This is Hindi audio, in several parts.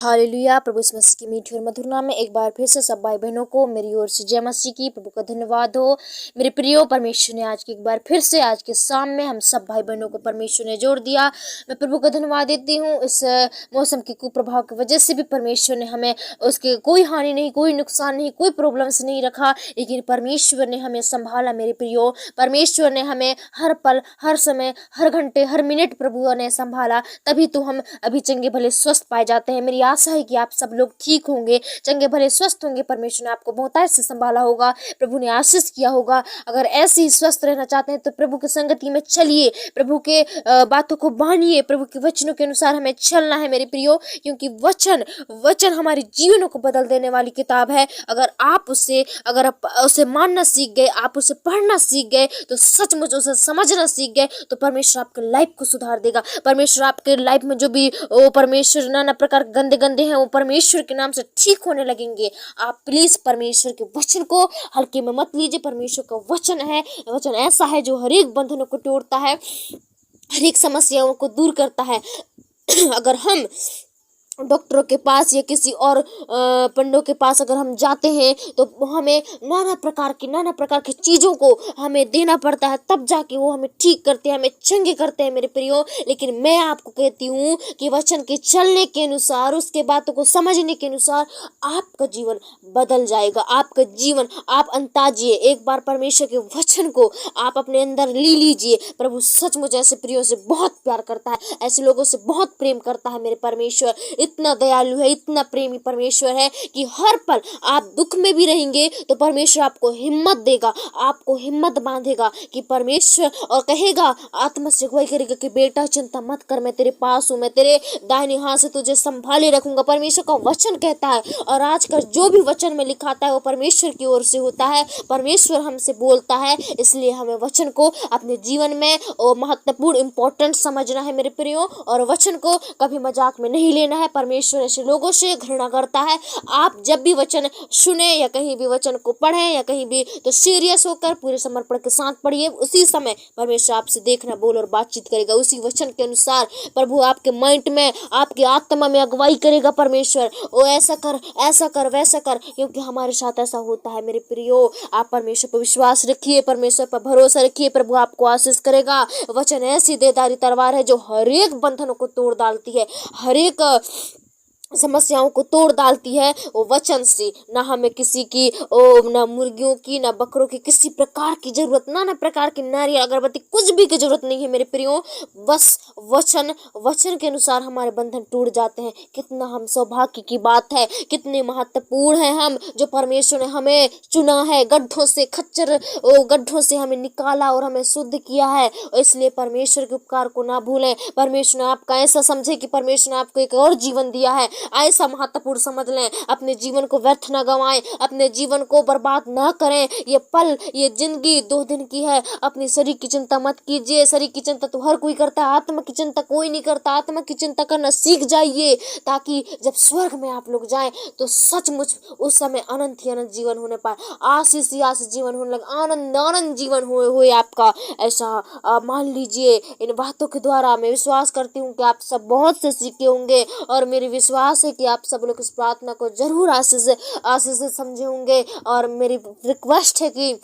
हालेलुया। प्रभु यीशु मसीह की मीठी और मधुर नाम में एक बार फिर से सब भाई बहनों को मेरी ओर से जय मसीह की। प्रभु का धन्यवाद हो। मेरे प्रियो, परमेश्वर ने आज की एक बार फिर से आज के शाम में हम सब भाई बहनों को परमेश्वर ने जोड़ दिया। मैं प्रभु का धन्यवाद देती हूँ। इस मौसम के कुप्रभाव की वजह से भी परमेश्वर ने हमें उसके कोई हानि नहीं, कोई नुकसान नहीं, कोई प्रॉब्लम्स नहीं रखा, लेकिन परमेश्वर ने हमें संभाला। मेरे प्रियो, परमेश्वर ने हमें हर पल, हर समय, हर घंटे, हर मिनट प्रभु ने संभाला। तभी तो हम अभी चंगे भले स्वस्थ पाए जाते हैं। मेरी आशा है कि आप सब लोग ठीक होंगे, चंगे भले स्वस्थ होंगे। परमेश्वर ने आपको बहुतायत से संभाला होगा, प्रभु ने आशीष किया होगा। अगर ऐसे ही स्वस्थ रहना चाहते हैं तो प्रभु की संगति में चलिए, प्रभु के बातों को मानिए, प्रभु के वचनों के अनुसार हमें चलना है मेरे प्रियो, क्योंकि वचन हमारे जीवनों को बदल देने वाली किताब है। अगर आप उसे मानना सीख गए, आप उसे पढ़ना सीख गए, तो सचमुच उसे समझना सीख गए, तो परमेश्वर आपके लाइफ को सुधार देगा। परमेश्वर आपके लाइफ में जो भी परमेश्वर नाना प्रकार गंदे हैं, वो परमेश्वर के नाम से ठीक होने लगेंगे। आप प्लीज परमेश्वर के वचन को हल्के में मत लीजिए। परमेश्वर का वचन ऐसा है जो हर एक बंधनों को तोड़ता है, हर एक समस्याओं को दूर करता है। अगर हम डॉक्टरों के पास या किसी और पंडों के पास अगर हम जाते हैं तो हमें नाना प्रकार की चीज़ों को हमें देना पड़ता है, तब जाके वो हमें ठीक करते हैं, हमें चंगे करते हैं मेरे प्रियो। लेकिन मैं आपको कहती हूँ कि वचन के चलने के अनुसार, उसके बातों को समझने के अनुसार आपका जीवन बदल जाएगा। आपका जीवन आप अंताजिए। एक बार परमेश्वर के वचन को आप अपने अंदर ले लीजिए। प्रभु सचमुच ऐसे प्रियो से बहुत प्यार करता है, ऐसे लोगों से बहुत प्रेम करता है। मेरे परमेश्वर इतना दयालु है, इतना प्रेमी परमेश्वर है कि हर पल आप दुख में भी रहेंगे तो परमेश्वर आपको हिम्मत देगा, आपको हिम्मत बांधेगा कि परमेश्वर, और कहेगा, आत्मा से अगुवाई करेगा कि बेटा चिंता मत कर, मैं तेरे पास हूँ, मैं तेरे दाहिने हाथ से तुझे संभाले रखूंगा। परमेश्वर का वचन कहता है, और आज का जो भी वचन में लिखाता है वो परमेश्वर की ओर से होता है। परमेश्वर हमसे बोलता है, इसलिए हमें वचन को अपने जीवन में महत्वपूर्ण इंपॉर्टेंट समझना है मेरे प्रियो, और वचन को कभी मजाक में नहीं लेना है। परमेश्वर ऐसे लोगों से घृणा करता है। आप जब भी वचन सुने या कहीं भी वचन को पढ़ें या कहीं भी, तो सीरियस होकर पूरे समर्पण के साथ पढ़िए। उसी समय परमेश्वर आपसे देखना, बोल और बातचीत करेगा। उसी वचन के अनुसार प्रभु आपके माइंड में, आपकी आत्मा में अगुवाई करेगा। परमेश्वर ओ ऐसा कर वैसा कर, क्योंकि हमारे साथ ऐसा होता है मेरे प्रियो। आप परमेश्वर पर विश्वास रखिए, परमेश्वर पर भरोसा रखिए, प्रभु आपको आशीष करेगा। वचन ऐसी देदारी तलवार है जो हर एक बंधनों को तोड़ डालती है, हर एक समस्याओं को तोड़ डालती है। वो वचन से ना हमें किसी की ना मुर्गियों की, ना बकरों की, किसी प्रकार की जरूरत, नाना प्रकार की नारियल अगरबत्ती, कुछ भी की जरूरत नहीं है मेरे प्रियो। बस वचन के अनुसार हमारे बंधन टूट जाते हैं। कितना हम सौभाग्य की बात है, कितने महत्वपूर्ण है हम, जो परमेश्वर ने हमें चुना है, गड्ढों से हमें निकाला और हमें शुद्ध किया है। इसलिए परमेश्वर के उपकार को ना भूलें। परमेश्वर ने आपका ऐसा समझे कि परमेश्वर ने आपको एक और जीवन दिया है, ऐसा महत्वपूर्ण समझ लें। अपने जीवन को व्यर्थ न गंवाएं, अपने जीवन को बर्बाद न करें। ये पल, ये जिंदगी 2 दिन की है। अपनी शरीर की चिंता मत कीजिए, शरीर की चिंता तो हर कोई करता है, आत्मा की चिंता कोई नहीं करता। आत्मा की चिंता करना सीख जाइए, ताकि जब स्वर्ग में आप लोग जाएं तो सचमुच उस समय अनंत ही अनंत जीवन होने पाए, आशीष ही आशीष जीवन होने लगे, आनंद जीवन हुए आपका। ऐसा मान लीजिए। इन बातों के द्वारा मैं विश्वास करती हूँ कि आप सब बहुत से सीखे होंगे, और मेरी विश्वास है कि आप सब लोग इस प्रार्थना को जरूर आशीष से समझे होंगे। और मेरी रिक्वेस्ट है कि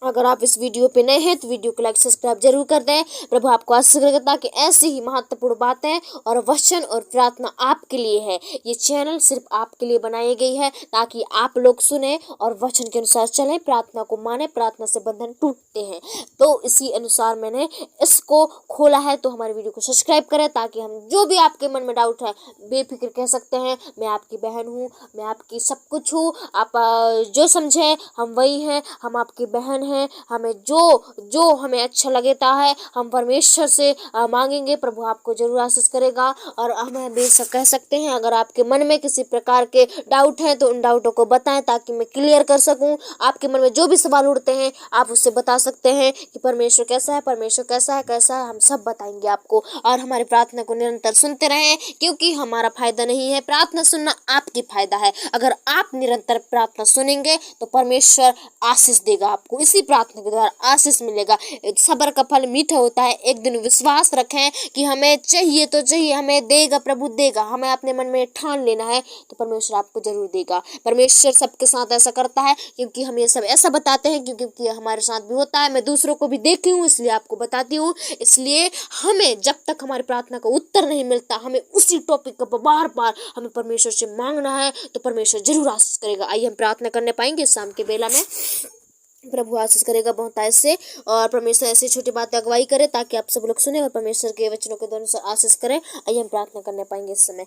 अगर आप इस वीडियो पे नए हैं तो वीडियो को लाइक सब्सक्राइब जरूर कर दें। प्रभु आपको आशीष करेगा, ताकि ऐसी ही महत्वपूर्ण बातें और वचन और प्रार्थना आपके लिए है। ये चैनल सिर्फ आपके लिए बनाई गई है, ताकि आप लोग सुने और वचन के अनुसार चलें, प्रार्थना को माने। प्रार्थना से बंधन टूटते हैं, तो इसी अनुसार मैंने इसको खोला है। तो हमारे वीडियो को सब्सक्राइब करें, ताकि हम जो भी आपके मन में डाउट है बेफिक्र कह सकते हैं। मैं आपकी बहन हूँ, मैं आपकी सब कुछ हूँ। आप जो समझें हम वही हैं, हम आपकी बहन हैं। हमें जो हमें अच्छा लगता है हम परमेश्वर से मांगेंगे, प्रभु आपको जरूर आशीष करेगा। और हमें बेशक कह सकते हैं, अगर आपके मन में किसी प्रकार के डाउट हैं तो उन डाउटों को बताएं, ताकि मैं क्लियर कर सकूं। आपके मन में जो भी सवाल उठते हैं आप उससे बता सकते हैं कि परमेश्वर कैसा है, परमेश्वर कैसा है, हम सब बताएंगे आपको। और हमारी प्रार्थना को निरंतर सुनते रहें, क्योंकि हमारा फायदा नहीं है, प्रार्थना सुनना आपकी फायदा है। अगर आप निरंतर प्रार्थना सुनेंगे तो परमेश्वर आशीष देगा आपको। इसी इसी प्रार्थना के द्वारा आशीष मिलेगा। सब्र का फल मीठा होता है। एक दिन विश्वास रखें कि हमें चाहिए तो चाहिए, हमें देगा, प्रभु देगा। हमें अपने मन में ठान लेना है तो परमेश्वर आपको जरूर देगा। परमेश्वर सबके साथ ऐसा करता है क्योंकि हम ये सब ऐसा बताते हैं क्योंकि हमारे साथ भी होता है। मैं दूसरों को भी देखी हूँ इसलिए आपको बताती हूँ। इसलिए हमें जब तक हमारी प्रार्थना का उत्तर नहीं मिलता, हमें उसी टॉपिक का बार बार हमें परमेश्वर से मांगना है तो परमेश्वर जरूर आशीष करेगा। आइए हम प्रार्थना करने पाएंगे शाम के बेला में। प्रभु आशीष करेगा बहुत ऐसे, और परमेश्वर ऐसी छोटी बातें अगुवाई करे ताकि आप सब लोग सुने और परमेश्वर के वचनों के द्वारा आशीष करें। आइए हम प्रार्थना करने पाएंगे इस समय।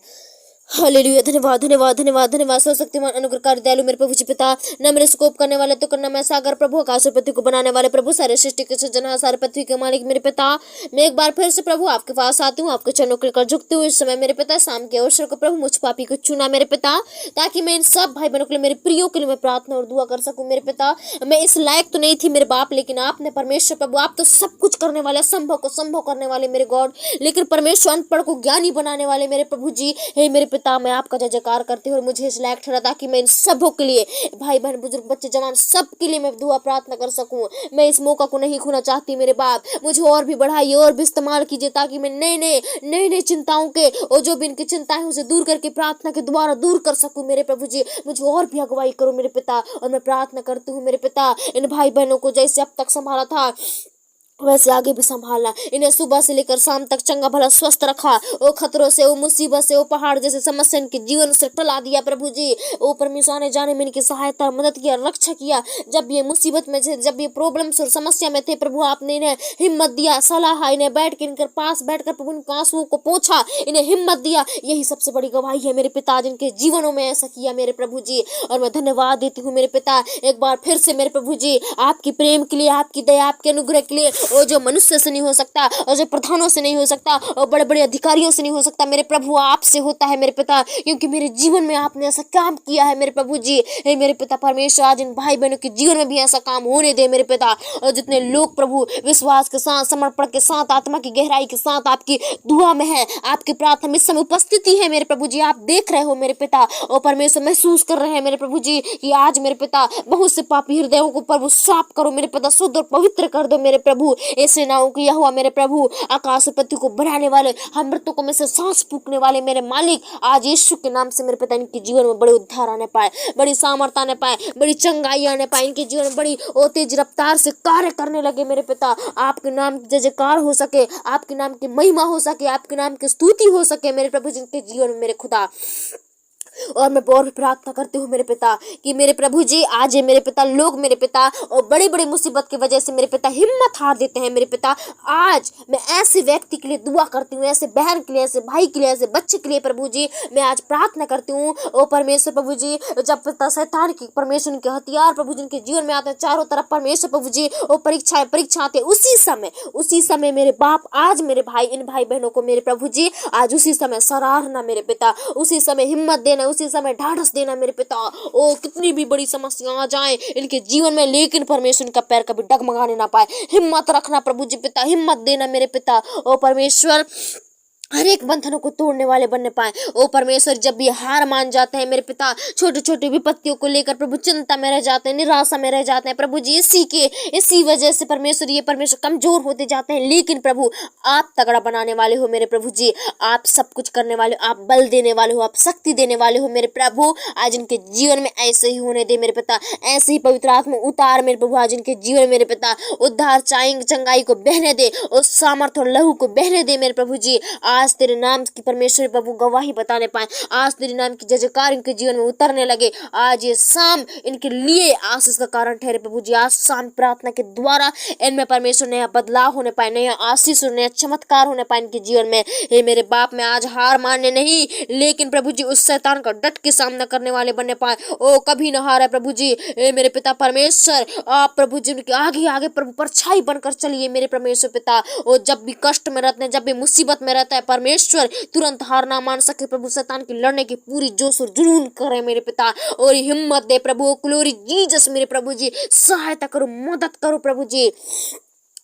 हालेलुया। धन्यवाद धन्यवाद धन्यवाद धन्यवाद। सर्वशक्तिमान अनुग्रहकारी दयालु मेरे प्रभु जी पिता, न मेरे स्कोप करने वाले तो करना मैं सागर प्रभु, आकाश और पृथ्वी को बनाने वाले प्रभु, सारे सृष्टि के सृजनहार, सारे पृथ्वी के मालिक मेरे पिता, मैं एक बार फिर से प्रभु आपके पास आती हूँ, आपके चरणों के लेकर झुकती हूँ इस समय मेरे पिता। शाम के अवसर को प्रभु मुझ पापी को चुना मेरे पिता, ताकि मैं इन सब भाई बहनों के लिए, मेरे प्रियो के लिए मैं प्रार्थना और दुआ कर सकूँ मेरे पिता। मैं इस लायक तो नहीं थी मेरे बाप, लेकिन आपने परमेश्वर प्रभु, आप तो सब कुछ करने वाले, संभव को संभव करने वाले मेरे गॉड, लेकिन परमेश्वर अनपढ़ को ज्ञानी बनाने वाले मेरे प्रभु जी। हे मेरे पिता, मैं आपका जयकार करते हुए मुझे इस लायक ठहरा ताकि मैं इन सबों के लिए, भाई बहन बुजुर्ग बच्चे जवान सब के लिए मैं दुआ प्रार्थना कर सकूं। मैं इस मौका को नहीं खोना चाहती मेरे बाप, मुझे और भी बढ़ाइए और भी इस्तेमाल कीजिए ताकि मैं नए नए चिंताओं के और जो भी इनकी चिंताएं उसे दूर करके प्रार्थना के द्वारा दूर कर सकूं मेरे प्रभु जी। मुझे और भी अगुवाई करो मेरे पिता, और मैं प्रार्थना करती हूँ मेरे पिता, इन भाई बहनों को जैसे अब तक संभाला था वैसे आगे भी संभालना। इन्हें सुबह से लेकर शाम तक चंगा भला स्वस्थ रखा, वो खतरों से, वो मुसीबत से, वो पहाड़ जैसे समस्या इनके जीवन से टला दिया प्रभु जी। वो परमेश्वर ने जाने में इनकी सहायता मदद किया, रक्षा किया। जब ये मुसीबत में थे, जब ये प्रॉब्लम्स और समस्या में थे प्रभु, आपने इन्हें हिम्मत दिया, सलाह, इन्हें बैठ के इनके पास बैठकर प्रभु उनके आंसुओं को पोंछा, इन्हें हिम्मत दिया। यही सबसे बड़ी गवाही है मेरे पिता, जिनके जीवनों में ऐसा किया मेरे प्रभु जी। और मैं धन्यवाद देती हूँ मेरे पिता एक बार फिर से मेरे प्रभु जी, आपकी प्रेम के लिए, आपकी दया, आपके अनुग्रह के लिए, और जो मनुष्य से नहीं हो सकता, और जो प्रधानों से नहीं हो सकता, और बड़े बड़े अधिकारियों से नहीं हो सकता मेरे प्रभु, आपसे होता है मेरे पिता, क्योंकि मेरे जीवन में आपने ऐसा काम किया है मेरे प्रभु जी। हे मेरे पिता परमेश्वर, आज इन भाई बहनों के जीवन में भी ऐसा काम होने दे मेरे पिता। और जितने लोग प्रभु विश्वास के साथ, समर्पण के साथ, आत्मा की गहराई के साथ आपकी दुआ में है, आपकी प्रार्थना इस समय उपस्थिति है मेरे प्रभु जी, आप देख रहे हो मेरे पिता, और परमेश्वर महसूस कर रहे हैं मेरे प्रभु जी कि आज मेरे पिता बहुत से पापी हृदयों को प्रभु साफ करो मेरे पिता, शुद्ध और पवित्र कर दो मेरे प्रभु। ऐसे सेनाओं की यहोवा मेरे प्रभु, आकाश और पृथ्वी को बनाने वाले, हम मृतकों में से सांस फूंकने वाले मेरे मालिक, आज यीशु के नाम से मेरे पिता इनके जीवन में बड़े उद्धार आने पाए, बड़ी सामर्थ आने पाए, बड़ी चंगाई आने पाए, इनके जीवन में बड़ी तेज रफ्तार से कार्य करने लगे मेरे पिता। आपके नाम की जय जयकार हो सके, आपके नाम की महिमा हो सके, आपके नाम की स्तुति हो सके मेरे प्रभु, जिनके जीवन में मेरे खुदा। और मैं और भी प्रार्थना करती हूँ मेरे पिता कि मेरे प्रभु जी, आज ये मेरे पिता लोग मेरे पिता और बड़ी बड़ी मुसीबत की वजह से मेरे पिता हिम्मत हार देते हैं मेरे पिता। आज मैं ऐसे व्यक्ति के लिए दुआ करती हूँ, ऐसे बहन के लिए, ऐसे भाई के लिए, ऐसे बच्चे के लिए प्रभु जी मैं आज प्रार्थना करती हूँ। ओ परमेश्वर प्रभु जी, जब पिता शैतान की परमेश्वर के हथियार प्रभु जिनके जीवन में आते हैं चारों तरफ परमेश्वर प्रभु जी, वो परीक्षा आते, उसी समय मेरे बाप आज मेरे भाई, इन भाई बहनों को मेरे प्रभु जी आज उसी समय सराहना मेरे पिता, उसी समय हिम्मत देना, उसी समय ढाढ़स देना मेरे पिता। ओ कितनी भी बड़ी समस्या आ जाए इनके जीवन में, लेकिन परमेश्वर इनका पैर कभी डगमगाने ना पाए। हिम्मत रखना प्रभु जी पिता, हिम्मत देना मेरे पिता। ओ परमेश्वर हर एक बंधनों को तोड़ने वाले बनने पाए। ओ परमेश्वर, जब भी हार मान जाते हैं मेरे पिता, छोटी छोटी विपत्तियों को लेकर प्रभु चिंता में रह जाते हैं, निराशा में रह जाते हैं प्रभु जी, इसी वजह से परमेश्वर ये परमेश्वर कमजोर होते जाते हैं। लेकिन प्रभु आप तगड़ा बनाने वाले हो मेरे प्रभु जी, आप सब कुछ करने वाले हो, आप बल देने वाले हो, आप शक्ति देने वाले हो मेरे प्रभु। आज इनके जीवन में ऐसे ही होने दे मेरे पिता, ऐसे ही पवित्र आत्मा उतार मेरे प्रभु आज इनके जीवन मेरे पिता, उद्धार चंगाई को बहने दे, और सामर्थ्य और लहू को बहने दे मेरे प्रभु जी। आज तेरे नाम की परमेश्वर प्रभु गवाही बताने पाए, आज तेरे नाम की जय जयकार इनके जीवन में उतरने लगे। आज ये शाम इनके लिए आशीष का कारण ठहरे प्रभु जी। आज शाम प्रार्थना के द्वारा इनमें परमेश्वर नया बदलाव होने पाए, नया आशीष और नया चमत्कार होने पाए इनके जीवन में। हे मेरे बाप, मैं आज हार मानने नहीं, लेकिन प्रभु जी उस शैतान का डट के सामना करने वाले बनने पाए। ओ कभी न हारे प्रभु जी। हे मेरे पिता परमेश्वर, आप प्रभु जी उनके आगे आगे प्रभु परछाई बनकर चलिए मेरे परमेश्वर पिता। ओ जब भी कष्ट में रहते हैं, जब भी मुसीबत में रहता है परमेश्वर, तुरंत हार ना मान सके प्रभु, शैतान की लड़ने की पूरी जोश और जुनून करे मेरे पिता, और हिम्मत दे प्रभु। ग्लोरी जीसस मेरे प्रभु जी, सहायता करो, मदद करो प्रभु जी।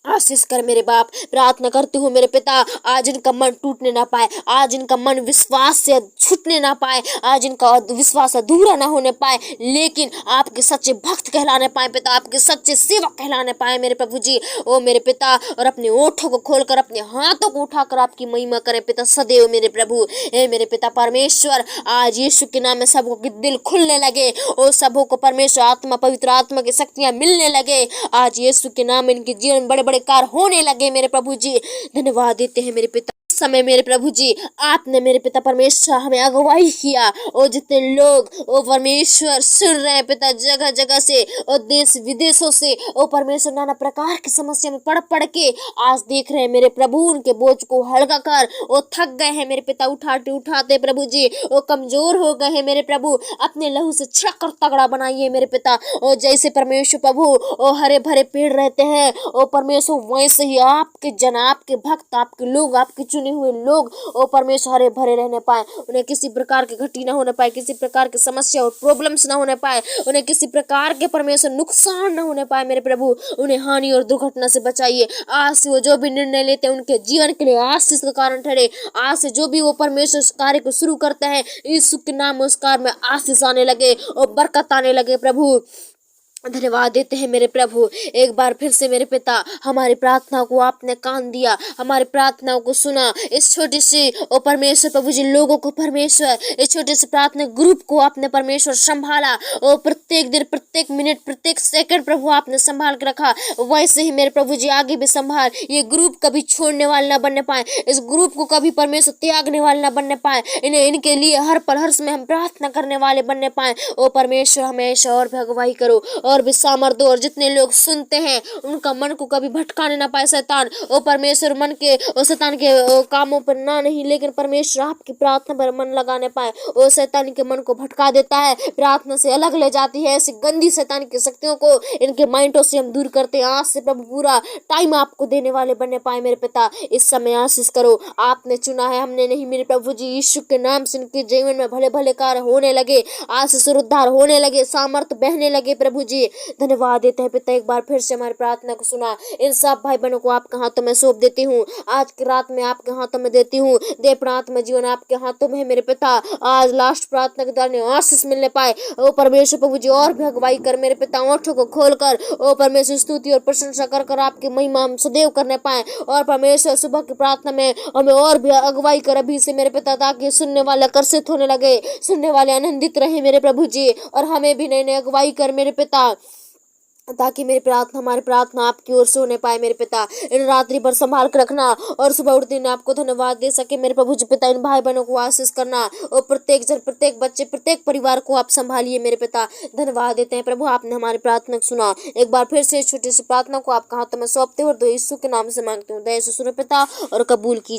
आशीष कर मेरे बाप। प्रार्थना करती हूँ मेरे पिता, आज इनका मन टूटने ना पाए, आज इनका मन विश्वास से छूटने ना पाए, आज इनका विश्वास अधूरा ना होने पाए, लेकिन आपके सच्चे भक्त कहलाने पाए पिता, आपके सच्चे सेवक कहलाने पाए मेरे प्रभु जी। ओ मेरे पिता, और अपने ओठों को खोलकर अपने हाथों को उठाकर आपकी महिमा करें पिता सदैव मेरे प्रभु। हे मेरे पिता परमेश्वर, आज यीशु के नाम में सबको के दिल खुलने लगे, और सबों को परमेश्वर आत्मा पवित्र आत्मा की शक्तियां मिलने लगे। आज यीशु के नाम में इनके जीवन बड़े बड़े कार्य होने लगे मेरे प्रभु जी। धन्यवाद देते हैं मेरे पिता। समय मेरे प्रभु जी, आपने मेरे पिता परमेश्वर हमें अगुवाई किया, और जितने लोग ओ परमेश्वर सुन रहे हैं पिता जगह जगह से और देश विदेशों से, ओ परमेश्वर नाना प्रकार की समस्या में पड़ के आज देख रहे हैं मेरे प्रभु, उनके बोझ को हल्का कर, वो थक गए हैं मेरे पिता उठाते उठाते प्रभु जी, वो कमजोर हो गए हैं मेरे प्रभु, अपने लहू से छक कर तगड़ा बनाइए मेरे पिता। और जैसे परमेश्वर प्रभु ओ हरे भरे पेड़ रहते हैं, ओ परमेश्वर वैसे ही आपके जन, आपके भक्त, आपके लोग, आपके चुने हुए लोग ओ परमेश्वर हरे भरे रहने पाए, उन्हें किसी प्रकार की घटी ना होने पाए, किसी प्रकार की समस्या और प्रॉब्लम्स ना होने पाए, उन्हें किसी प्रकार के परमेश्वर नुकसान ना होने पाए मेरे प्रभु, उन्हें हानि और दुर्घटना से बचाइए। आज से वो जो भी निर्णय लेते हैं उनके जीवन के लिए आशीष का कारण ठहरे। आज से जो भी वो परमेश्वर उस कार्य को शुरू करते हैं, यीशु के नाम में उस कार्य में आशीष आने लगे और बरकत आने लगे प्रभु। धन्यवाद देते हैं मेरे प्रभु। एक बार फिर से मेरे पिता, हमारी प्रार्थना को आपने कान दिया, हमारी प्रार्थनाओं को सुना, इस छोटी सी ओ परमेश्वर प्रभु जी लोगों को परमेश्वर, इस छोटे से प्रार्थना ग्रुप को आपने परमेश्वर संभाला, और प्रत्येक दिन, प्रत्येक मिनट, प्रत्येक सेकंड प्रभु आपने संभाल के रखा। वैसे ही मेरे प्रभु जी आगे भी संभाल, ये ग्रुप कभी छोड़ने वाले ना बनने पाए, इस ग्रुप को कभी परमेश्वर त्यागने वाले ना बनने पाए, इन्हें इनके लिए हर पल हर समय हम प्रार्थना करने वाले बनने पाए। ओ परमेश्वर हमेशा और भी अगुवाई करो और भी सामर्थ दो, और जितने लोग सुनते हैं उनका मन को कभी भटकाने ना पाए शैतान। ओ परमेश्वर मन के ओ शैतान के कामों पर ना नहीं, लेकिन परमेश्वर आपकी प्रार्थना पर मन लगाने पाए। ओ शैतान के मन को भटका देता है, प्रार्थना से अलग ले जाती है, ऐसी गंदी शैतान की शक्तियों को इनके माइंडों से हम दूर करते हैं। आज से प्रभु पूरा टाइम आपको देने वाले बनने पाए मेरे पिता। इस समय आशीष करो, आपने चुना है, हमने नहीं मेरे प्रभु जी। यीशु के नाम से इनके जीवन में भले भले कार्य होने लगे, आशीष और उद्धार होने लगे, सामर्थ बहने लगे प्रभु जी। धन्यवाद देते हैं पिता, एक बार फिर से हमारी प्रार्थना को सुना। इन सब भाई बहनों को आपके हाथों में सौंप देती हूँ, आज की रात में आपके हाथों में देती हूँ। दे प्रार्थना जीवन आपके हाथों में है मेरे पिता। आज लास्ट प्रार्थना के द्वारा आशीष मिलने पाए। ओ परमेश्वर प्रभु जी और भी अगुवाई कर मेरे पिता, ओठों को खोल कर ओ परमेश्वर स्तुति और प्रशंसा कर कर आपकी महिमा हम सदैव करने पाए। और परमेश्वर सुबह की प्रार्थना में हमें और भी अगुवाई कर अभी से मेरे पिता, ताकि सुनने वाले आकर्षित होने लगे, सुनने वाले आनंदित रहे मेरे प्रभु जी। और हमें भी नई नई अगुवाई कर मेरे पिता, ताकि मेरी प्रार्थना, हमारी प्रार्थना आपकी ओर से होने पाए मेरे पिता। इन रात्रि पर संभाल कर रखना और सुबह उठते दिन आपको धन्यवाद दे सके मेरे प्रभु जी पिता। इन भाई बहनों को आशीष करना और प्रत्येक जन, प्रत्येक बच्चे, प्रत्येक परिवार को आप संभालिए मेरे पिता। धन्यवाद देते हैं प्रभु, आपने हमारी प्रार्थना सुना। एक बार फिर से छोटी सी प्रार्थना को आपके हाथों में सौंपते हुए यीशु के नाम से मांगते हूँ, दया से सुनो पिता और कबूल कीजिए।